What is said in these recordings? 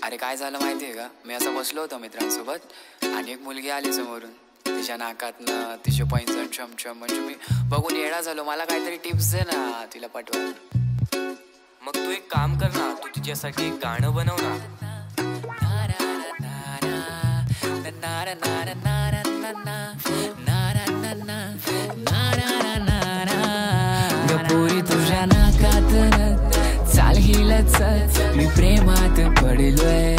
अरे काय झालं माहितीये का, मी असं बसलो होतो मित्रांसोबत आणि एक मुलगी आली समोरून. तिच्या नाकातनं तिचे पैंजण छमछम, म्हणजे मी बघून येडा झालो. मला काहीतरी टिप्स दे ना तिला पटवायला. मग तू एक काम कर ना, तू तिच्यासाठी एक गाणं बनव ना. गपोरी तुझ्या नाकातनं चाल हिलच मी प्रेमात पडलोय.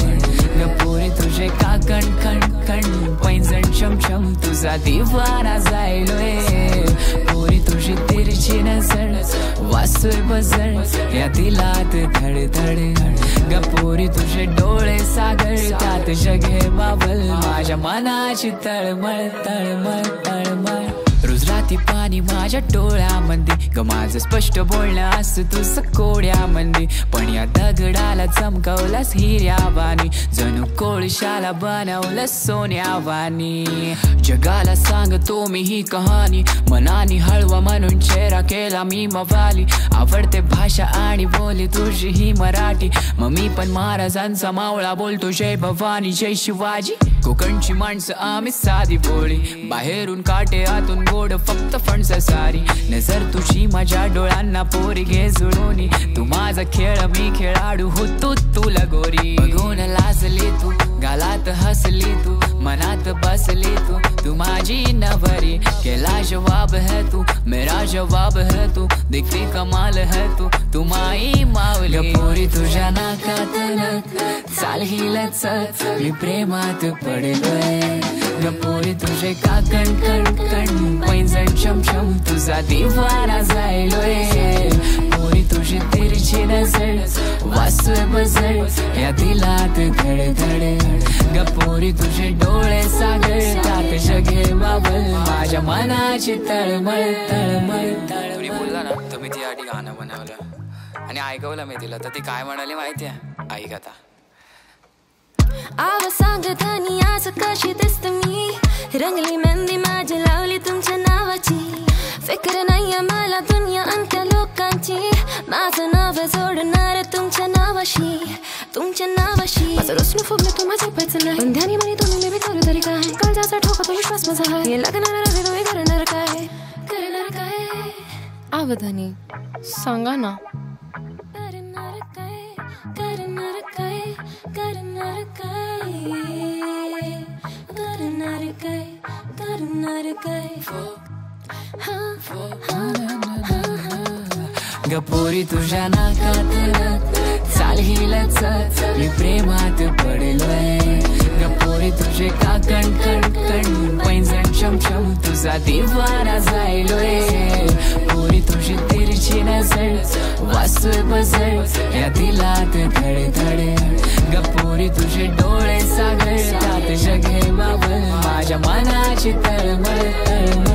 गपोरी तुझे का कण कण कण पैंजण छमछम तुझा दिवाना जायलोय. पोरी तुझी तिरची नजर वासोय बजर या दिलात धडधड. गपोरी तुझे डोळे सागर त्यात जगे बाबल माझ्या मनाची तळमळ तळमळ तळमळ. रोज राती पाणी माझ्या डोळ्यामध्ये ग माझं स्पष्ट बोलणं असं तुझं कोड्यामध्ये. पण या दगडाला चमकवलास हिऱ्यावानी जणू कोळशाला बनवलं सोन्यावानी. जगाला सांगतो मी ही कहाणी मनानी हळवा म्हणून चेहरा केला मी मवाली. आवडते भाषा आणि बोली तुझी ही मराठी. मग मी पण महाराजांचा मावळा बोलतो जय भवानी जय शिवाजी. कोकणची माणसं आम्ही साधी बोळी बाहेरून काटे आतून गोड फक्त फणस सारी. नजर तुझी माझ्या डोळ्यांना पोरी घे जुळवणी. तू माझा खेळ मी खेळाडू होतो तुला गोरी. बघून लाजली तू गालात हसली तू मनात बसली तू. तू माझी नवरी केला जवाब है तू मेरा जवाब है तू. दिखती कमाल है तू तू माई मावली. पोरी तुझ्या नाकातनं चाल हिलच मी प्रेमात पडलोय. गपोरी तुझे का कण कण कण पैंजण छमछम तुझा दिवाना जायलोय. पोरी तुझी तिरची नजर वासोय बजर या दिलात धडधड. गपोरी तुझे डोळे सागर त्यात जगे बाबल माझ्या मनाची तळमळ तळमळ तळमळ. बोलला ना तर मी तिच्यासाठी गाणं बनवलं आणि ऐकवलं मी तिला. तर ती काय म्हणाली माहितीये, ऐक आता. आवाज सांगतानी आज कशी दिसते मी. रंगली मेहंदी माझी लावली तुमच्या नावाची. फिकर नाहीये मला दुनिया अंत्या लोकांची. माझं नाव जोडणार तुमच्या नावाशी तुमच्या नावाशी. माझं रुसणं फुगलं तू माझं पायचं नाही. पण ध्यानी म्हणे तुम्ही मी विचारू तरी काय. काळजाचा ठोका तो विश्वास माझा आहे. हे लागणार रवे तुम्ही करणार काय करणार काय. आवधानी सांगा ना करणार काय करणार काय करणार काय करणार काय करणार काय. गपोरी तुझ्या नाकातनं चाल हिलच मी प्रेमात पडलोय. गपोरी तुझे का कण कण कण पैंजण छमछम तुझा दिवाना जायलोय. पोरी तुझी तिरची नजर वासोय बजर या दिलात धडधड. गपोरी तुझे डोळे सागर त्यात जगे बाबल माझ्या मनाची तळमळ तळमळ.